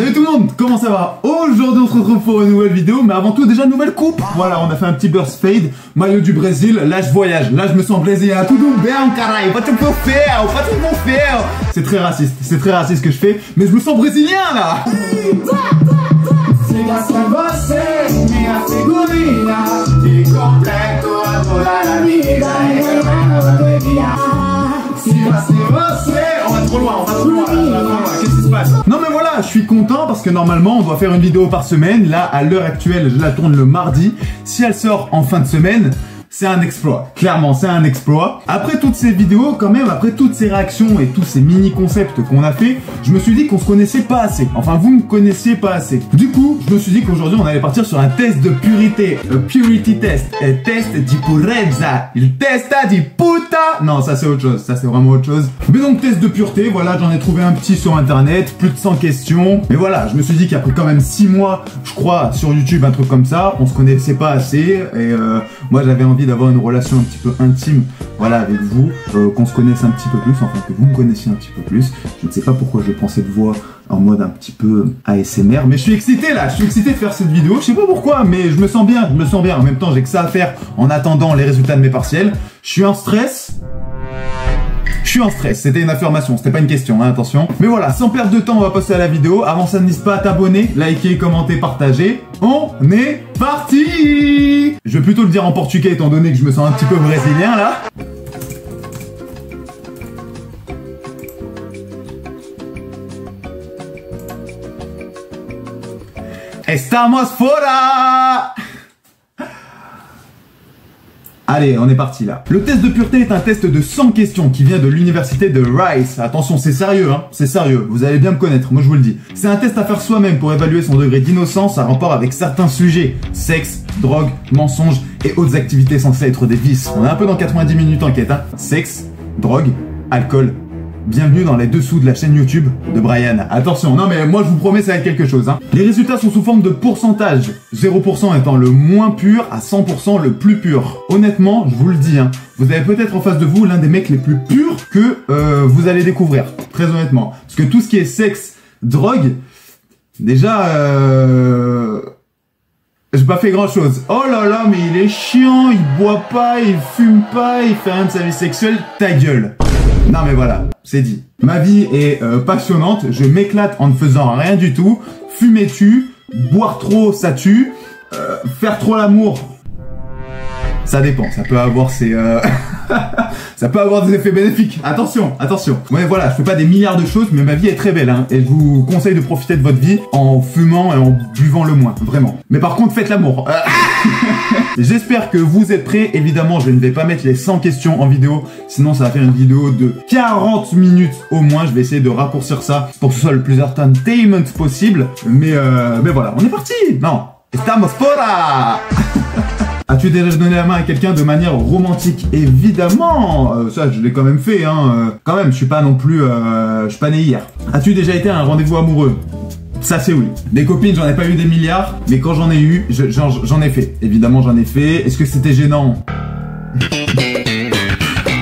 Salut tout le monde, comment ça va? Aujourd'hui on se retrouve pour une nouvelle vidéo, mais avant tout déjà nouvelle coupe. Voilà, on a fait un petit burst fade, maillot du Brésil, là je voyage, là je me sens brésilien, tout bien carré, pas tout pour faire, pas tout pour faire. C'est très raciste ce que je fais, mais je me sens brésilien là. On va trop loin, qu'est-ce qui se passe? Non mais voilà, je suis content parce que normalement on doit faire une vidéo par semaine. Là, à l'heure actuelle, je la tourne le mardi. Si elle sort en fin de semaine, c'est un exploit. Clairement, c'est un exploit. Après toutes ces vidéos, quand même, après toutes ces réactions et tous ces mini-concepts qu'on a fait, je me suis dit qu'on se connaissait pas assez. Enfin, vous me connaissiez pas assez. Du coup, je me suis dit qu'aujourd'hui, on allait partir sur un test de purité. Purity test. Un test di purezza. Il testa di puta. Non, ça c'est autre chose. Ça c'est vraiment autre chose. Mais donc, test de pureté, voilà, j'en ai trouvé un petit sur internet. Plus de 100 questions. Mais voilà, je me suis dit qu'après quand même 6 mois, je crois, sur YouTube, un truc comme ça, on se connaissait pas assez. Et moi, j'avais envie d'avoir une relation un petit peu intime, voilà, avec vous, qu'on se connaisse un petit peu plus, enfin que vous me connaissiez un petit peu plus. Je ne sais pas pourquoi je prends cette voix en mode un petit peu ASMR, mais je suis excité là, je suis excité de faire cette vidéo, je sais pas pourquoi, mais je me sens bien, en même temps j'ai que ça à faire en attendant les résultats de mes partiels. Je suis en stress, c'était une affirmation, c'était pas une question, hein, attention. Mais voilà, sans perdre de temps, on va passer à la vidéo. Avant ça, n'hésite pas à t'abonner, liker, commenter, partager. On est parti! Je vais plutôt le dire en portugais étant donné que je me sens un petit peu brésilien là. Estamos fora! Allez, on est parti là. Le test de pureté est un test de 100 questions qui vient de l'université de Rice. Attention, c'est sérieux, hein, c'est sérieux. Vous allez bien me connaître, moi je vous le dis. C'est un test à faire soi-même pour évaluer son degré d'innocence à rapport avec certains sujets. Sexe, drogue, mensonges et autres activités censées être des vices. On est un peu dans 90 minutes enquête, hein. Sexe, drogue, alcool. Bienvenue dans les dessous de la chaîne YouTube de Brian. Attention, non mais moi je vous promets ça va être quelque chose, hein. Les résultats sont sous forme de pourcentage. 0% étant le moins pur à 100% le plus pur. Honnêtement, je vous le dis, hein, vous avez peut-être en face de vous l'un des mecs les plus purs que vous allez découvrir. Très honnêtement. Parce que tout ce qui est sexe, drogue, déjà... j'ai pas fait grand chose. Oh là là, mais il est chiant, il boit pas, il fume pas, il fait rien de sa vie sexuelle, ta gueule. Non mais voilà, c'est dit. Ma vie est passionnante, je m'éclate en ne faisant rien du tout. Fumer tue, boire trop ça tue, faire trop l'amour, ça dépend, ça peut avoir ses... ça peut avoir des effets bénéfiques. Attention, attention. Ouais, voilà, je fais pas des milliards de choses, mais ma vie est très belle, hein. Et je vous conseille de profiter de votre vie en fumant et en buvant le moins, vraiment. Mais par contre, faites l'amour. J'espère que vous êtes prêts. Évidemment, je ne vais pas mettre les 100 questions en vidéo, sinon ça va faire une vidéo de 40 minutes au moins. Je vais essayer de raccourcir ça pour que ce soit le plus entertainment possible. Mais voilà, on est parti. Non, estamos fora. As-tu déjà donné la main à quelqu'un de manière romantique? Évidemment, ça je l'ai quand même fait, hein. Quand même, je suis pas non plus, je suis pas né hier. As-tu déjà été à un rendez-vous amoureux? Ça c'est oui. Des copines, j'en ai pas eu des milliards, mais quand j'en ai eu, j'en ai fait. Évidemment, j'en ai fait. Est-ce que c'était gênant?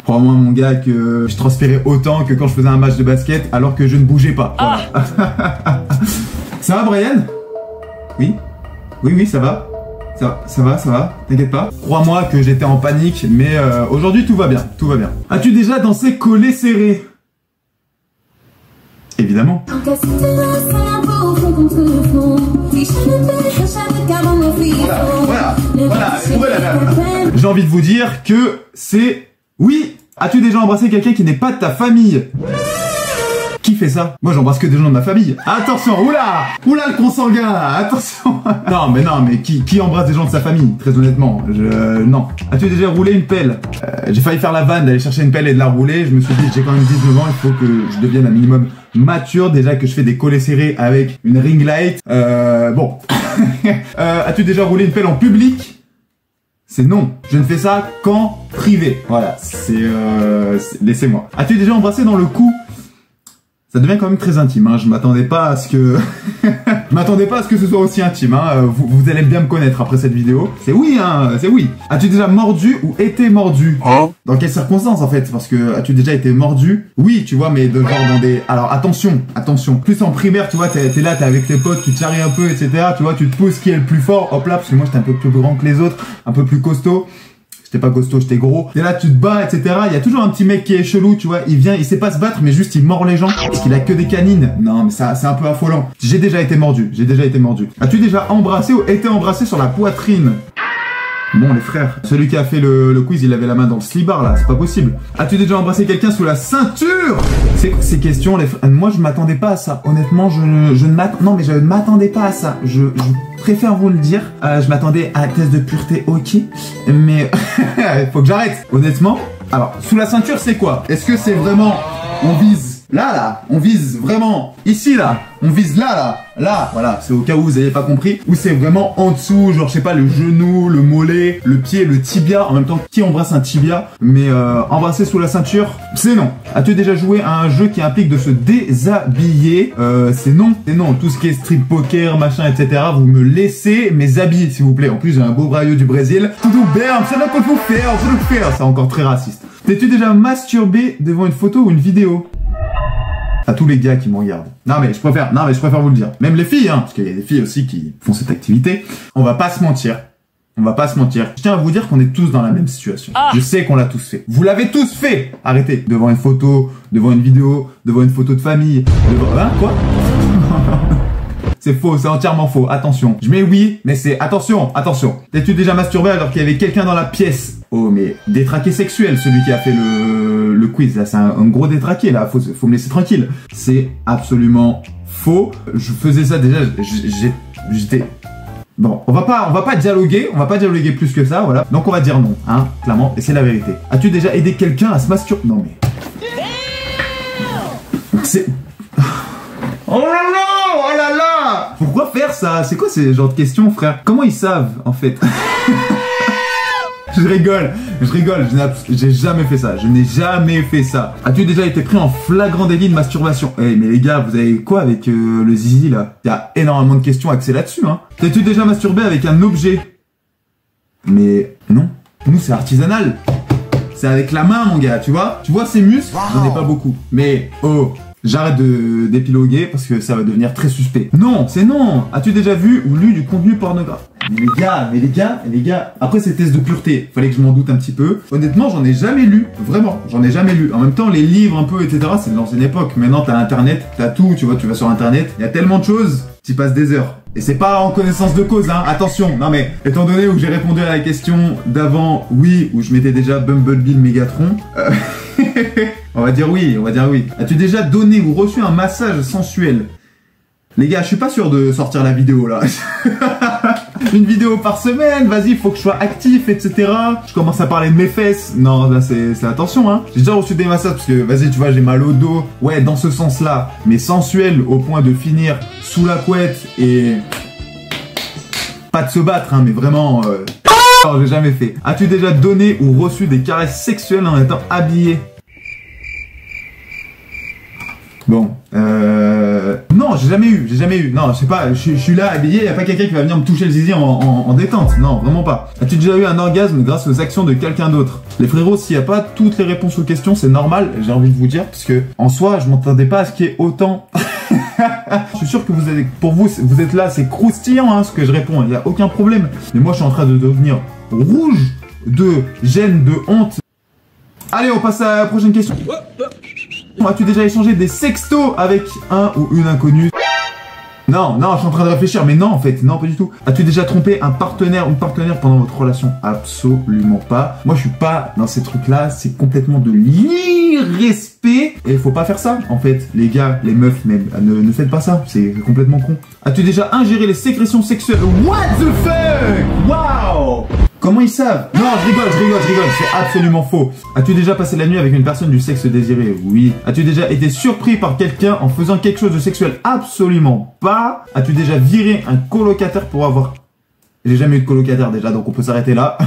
Crois-moi mon gars que je transpirais autant que quand je faisais un match de basket alors que je ne bougeais pas. Voilà. Ça va Brian? Oui? Oui, ça va. Ça va, t'inquiète pas. Crois-moi que j'étais en panique, mais aujourd'hui tout va bien, tout va bien. As-tu déjà dansé collé serré? Évidemment. Voilà. J'ai envie de vous dire que c'est... Oui. As-tu déjà embrassé quelqu'un qui n'est pas de ta famille? Qui fait ça? Moi j'embrasse que des gens de ma famille. Attention, oula le consanguin là, attention. Non mais qui embrasse des gens de sa famille? Très honnêtement, non. As-tu déjà roulé une pelle? J'ai failli faire la vanne d'aller chercher une pelle et de la rouler. Je me suis dit j'ai quand même 19 ans, il faut que je devienne un minimum mature. Déjà que je fais des collets serrés avec une ring light. Bon. As-tu déjà roulé une pelle en public? C'est non. Je ne fais ça qu'en privé. Voilà, laissez-moi. As-tu déjà embrassé dans le cou? Ça devient quand même très intime, hein. Je m'attendais pas à ce que... Je m'attendais pas à ce que ce soit aussi intime, hein. Vous allez bien me connaître après cette vidéo. C'est oui, hein, c'est oui. As-tu déjà mordu ou été mordu? Dans quelles circonstances, en fait? Parce que as-tu déjà été mordu? Oui, tu vois, mais de genre dans des... Alors, attention, attention. Plus en primaire, tu vois, t'es là, t'es avec tes potes, tu te charries un peu, etc. Tu vois, tu te pousses qui est le plus fort. Hop là, parce que moi, j'étais un peu plus grand que les autres, un peu plus costaud. J'étais pas costaud, j'étais gros. Et là, tu te bats, etc. Il y a toujours un petit mec qui est chelou, tu vois. Il vient, il sait pas se battre, mais juste il mord les gens parce qu'il a que des canines. Non, mais ça, c'est un peu affolant. J'ai déjà été mordu. J'ai déjà été mordu. As-tu déjà embrassé ou été embrassé sur la poitrine? Bon, les frères, celui qui a fait le quiz, il avait la main dans le slibard, là, c'est pas possible. As-tu déjà embrassé quelqu'un sous la ceinture? C'est quoi ces questions, les frères? Moi, je m'attendais pas à ça. Honnêtement, je ne m'attendais pas à ça. Je préfère vous le dire. Je m'attendais à un test de pureté, ok. Mais, faut que j'arrête. Honnêtement. Alors, sous la ceinture, c'est quoi? Est-ce que c'est vraiment, on vise là, on vise vraiment ici, là, on vise là, voilà, c'est au cas où vous n'avez pas compris, ou c'est vraiment en dessous, genre, je sais pas, le genou, le mollet, le pied, le tibia, en même temps, qui embrasse un tibia, mais embrasser sous la ceinture, c'est non. As-tu déjà joué à un jeu qui implique de se déshabiller? C'est non, tout ce qui est street poker, machin, etc., vous me laissez mes habits, s'il vous plaît. En plus, j'ai un beau braillot du Brésil. Tudo bem, c'est là qu'il faut faire, c'est encore très raciste. T'es-tu déjà masturbé devant une photo ou une vidéo? À tous les gars qui me regardent. Non mais je préfère vous le dire. Même les filles, hein, parce qu'il y a des filles aussi qui font cette activité. On va pas se mentir. Je tiens à vous dire qu'on est tous dans la même situation. Je sais qu'on l'a tous fait. Vous l'avez tous fait. Arrêtez. Devant une photo, devant une vidéo, devant une photo de famille. Hein, quoi? C'est faux, c'est entièrement faux. Attention. Je mets oui, mais c'est attention. T'es-tu déjà masturbé alors qu'il y avait quelqu'un dans la pièce? Oh, mais détraqué sexuel, celui qui a fait le quiz, là, c'est un gros détraqué, là, faut me laisser tranquille. C'est absolument faux. Je faisais ça déjà, j'étais... Bon, on va pas dialoguer plus que ça, voilà. Donc on va dire non, hein, clairement, et c'est la vérité. As-tu déjà aidé quelqu'un à se masturber? Non, mais... C'est... Oh là là! Pourquoi faire ça? C'est quoi ces genres de questions, frère? Comment ils savent, en fait? Je rigole, j'ai jamais fait ça, je n'ai jamais fait ça. As-tu déjà été pris en flagrant délit de masturbation? Eh mais les gars, vous avez quoi avec le zizi là? Il y a énormément de questions axées là-dessus, hein. T'es-tu déjà masturbé avec un objet? Mais non, nous c'est artisanal. C'est avec la main mon gars, tu vois? Tu vois ces muscles? J'en ai pas beaucoup. Mais oh, j'arrête d'épiloguer parce que ça va devenir très suspect. Non, c'est non. As-tu déjà vu ou lu du contenu pornographique? Mais les gars, après ces tests de pureté, fallait que je m'en doute un petit peu. Honnêtement, j'en ai jamais lu, vraiment, j'en ai jamais lu. En même temps, les livres un peu, etc., c'est de l'ancienne époque. Maintenant, t'as internet, t'as tout, tu vois, tu vas sur internet, il y a tellement de choses, t'y passes des heures. Et c'est pas en connaissance de cause, hein, attention. Non mais, étant donné où j'ai répondu à la question d'avant, oui, où je mettais déjà Bumblebee Megatron, on va dire oui. As-tu déjà donné ou reçu un massage sensuel? Les gars, je suis pas sûr de sortir la vidéo là. Une vidéo par semaine, vas-y, faut que je sois actif, etc. Je commence à parler de mes fesses. Non, là c'est attention, hein. J'ai déjà reçu des massages parce que, vas-y, tu vois, j'ai mal au dos. Ouais, dans ce sens-là. Mais sensuel au point de finir sous la couette et... Pas de se battre, hein, mais vraiment... Non, j'ai jamais fait. As-tu déjà donné ou reçu des caresses sexuelles en étant habillé? Bon, non, j'ai jamais eu. Non, je sais pas, je suis là habillé, y a pas quelqu'un qui va venir me toucher le zizi en détente. Non, vraiment pas. As-tu déjà eu un orgasme grâce aux actions de quelqu'un d'autre? Les frérots, s'il y a pas toutes les réponses aux questions, c'est normal, j'ai envie de vous dire, parce que, en soi, je m'entendais pas à ce qu'il y ait autant. Je suis sûr que pour vous, vous êtes là, c'est croustillant, hein, ce que je réponds, y a aucun problème. Mais moi, je suis en train de devenir rouge de gêne, de honte. Allez, on passe à la prochaine question. As-tu déjà échangé des sextos avec un ou une inconnue? Non, je suis en train de réfléchir, mais non, en fait, non, pas du tout. As-tu déjà trompé un partenaire ou une partenaire pendant votre relation? Absolument pas. Moi, je suis pas dans ces trucs-là, c'est complètement de l'irrespect. Et faut pas faire ça, en fait. Les gars, les meufs même, ne faites pas ça, c'est complètement con. As-tu déjà ingéré les sécrétions sexuelles? What the fuck? Wow! Comment ils savent? Non, je rigole, c'est absolument faux. As-tu déjà passé la nuit avec une personne du sexe désiré? Oui. As-tu déjà été surpris par quelqu'un en faisant quelque chose de sexuel? Absolument pas. As-tu déjà viré un colocataire pour avoir J'ai jamais eu de colocataire déjà, donc on peut s'arrêter là.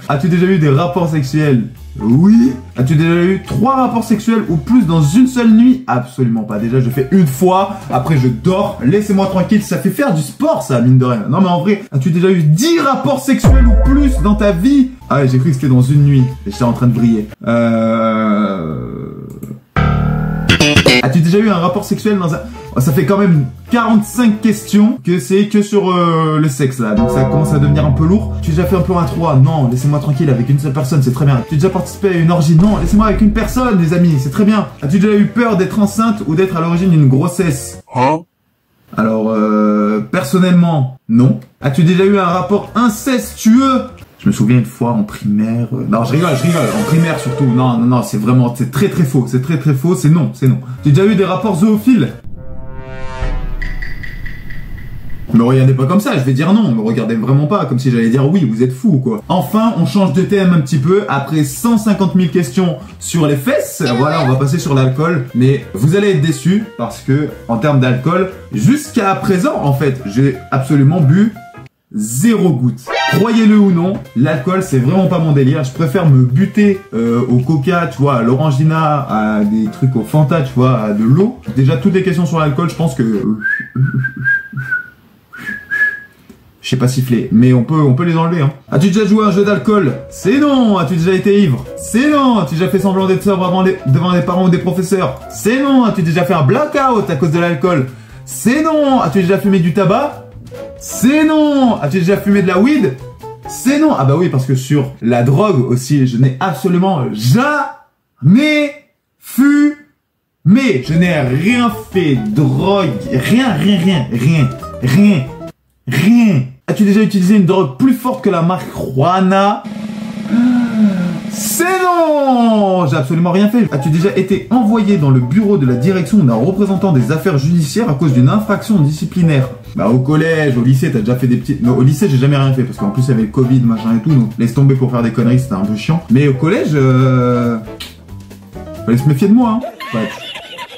As-tu déjà eu des rapports sexuels? Oui. As-tu déjà eu 3 rapports sexuels ou plus dans une seule nuit? Absolument pas. Déjà, je fais une fois, après je dors. Laissez-moi tranquille, ça fait faire du sport, ça, mine de rien. Non, mais en vrai, as-tu déjà eu 10 rapports sexuels ou plus dans ta vie? Ah ouais, j'ai cru que c'était dans une nuit. Et j'étais en train de briller. As-tu déjà eu un rapport sexuel dans un... Oh, ça fait quand même 45 questions que c'est que sur le sexe là, donc ça commence à devenir un peu lourd. Tu as déjà fait un plan à 3? Non, laissez-moi tranquille avec une seule personne, c'est très bien. Tu as déjà participé à une orgie? Non, laissez-moi avec une personne, les amis, c'est très bien. As-tu déjà eu peur d'être enceinte ou d'être à l'origine d'une grossesse? Alors, personnellement, non. As-tu déjà eu un rapport incestueux? Je me souviens une fois en primaire... Non, je rigole, en primaire surtout. Non, c'est vraiment, c'est très faux, c'est très faux, c'est non. J'ai déjà eu des rapports zoophiles? Me regardez pas comme ça, je vais dire non, me regardez vraiment pas, comme si j'allais dire oui, vous êtes fou quoi. Enfin, on change de thème un petit peu, après 150 000 questions sur les fesses, voilà, on va passer sur l'alcool, mais vous allez être déçus, parce que, en termes d'alcool, jusqu'à présent, en fait, j'ai absolument bu 0 goutte. Croyez-le ou non, l'alcool c'est vraiment pas mon délire, je préfère me buter au coca, tu vois, à l'orangina, à des trucs au Fanta, tu vois, à de l'eau. Déjà, toutes les questions sur l'alcool, je pense que... Je sais pas siffler, mais on peut les enlever, hein. As-tu déjà joué à un jeu d'alcool? C'est non. As-tu déjà été ivre? C'est non. As-tu déjà fait semblant d'être sobre devant des parents ou des professeurs? C'est non. As-tu déjà fait un blackout à cause de l'alcool? C'est non. As-tu déjà fumé du tabac? C'est non. As-tu déjà fumé de la weed? C'est non. Ah bah oui, parce que sur la drogue aussi, je n'ai absolument jamais fumé. Je n'ai rien fait, drogue, rien. As-tu déjà utilisé une drogue plus forte que la marijuana? C'est non. J'ai absolument rien fait. As-tu déjà été envoyé dans le bureau de la direction d'un représentant des affaires judiciaires à cause d'une infraction disciplinaire? Bah au collège, au lycée, t'as déjà fait des petits... Non, au lycée, j'ai jamais rien fait, parce qu'en plus, il y avait le Covid, machin et tout, donc laisse tomber pour faire des conneries, c'était un peu chiant. Mais au collège, fallait se méfier de moi, hein.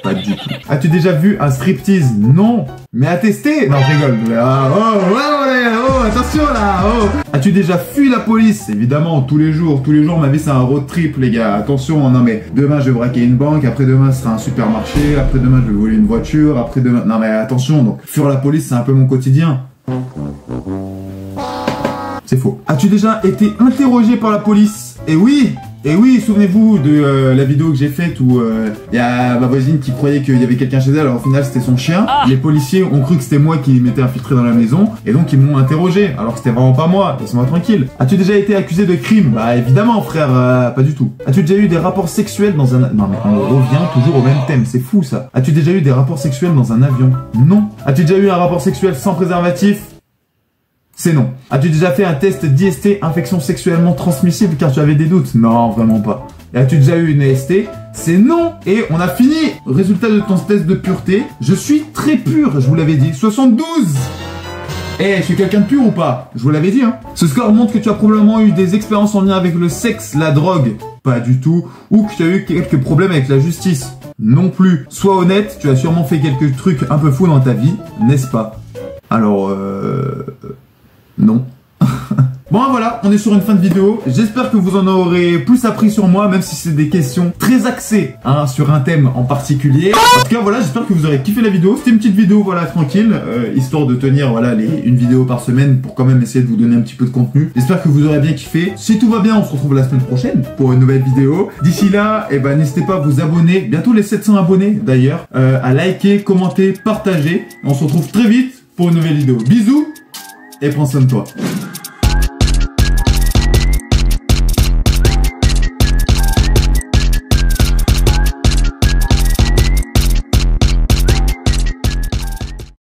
Pas du tout. As-tu déjà vu un striptease? Non. Mais à tester? Non, je rigole. Ah, oh, attention là, oh. As-tu déjà fui la police? Évidemment, tous les jours, ma vie c'est un road trip, les gars. Attention, non mais demain je vais braquer une banque, après-demain ce sera un supermarché, après-demain je vais voler une voiture, après-demain... Non mais attention, donc fuir la police c'est un peu mon quotidien. C'est faux. As-tu déjà été interrogé par la police? Et oui, souvenez-vous de la vidéo que j'ai faite où il y a ma voisine qui croyait qu'il y avait quelqu'un chez elle, alors au final c'était son chien. Les policiers ont cru que c'était moi qui m'étais infiltré dans la maison, et donc ils m'ont interrogé, alors que c'était vraiment pas moi, laisse-moi tranquille. As-tu déjà été accusé de crime? Bah évidemment frère, pas du tout. As-tu déjà eu des rapports sexuels dans un... Non mais on revient toujours au même thème, c'est fou ça. As-tu déjà eu des rapports sexuels dans un avion? Non. As-tu déjà eu un rapport sexuel sans préservatif? C'est non. As-tu déjà fait un test d'IST, infection sexuellement transmissible, car tu avais des doutes? Non, vraiment pas. Et as-tu déjà eu une IST? C'est non. Et on a fini. Résultat de ton test de pureté. Je suis très pur, je vous l'avais dit. 72. Eh, je suis quelqu'un de pur ou pas? Je vous l'avais dit, hein. Ce score montre que tu as probablement eu des expériences en lien avec le sexe, la drogue. Pas du tout. Ou que tu as eu quelques problèmes avec la justice. Non plus. Sois honnête, tu as sûrement fait quelques trucs un peu fous dans ta vie, n'est-ce pas? Alors, non. Bon voilà, on est sur une fin de vidéo. J'espère que vous en aurez plus appris sur moi, même si c'est des questions très axées hein, sur un thème en particulier. En tout cas voilà, j'espère que vous aurez kiffé la vidéo. C'était une petite vidéo voilà tranquille, histoire de tenir voilà une vidéo par semaine pour quand même essayer de vous donner un petit peu de contenu. J'espère que vous aurez bien kiffé. Si tout va bien, on se retrouve la semaine prochaine pour une nouvelle vidéo. D'ici là, eh ben n'hésitez pas à vous abonner, bientôt les 700 abonnés d'ailleurs, à liker, commenter, partager. On se retrouve très vite pour une nouvelle vidéo. Bisous et prends soin de toi.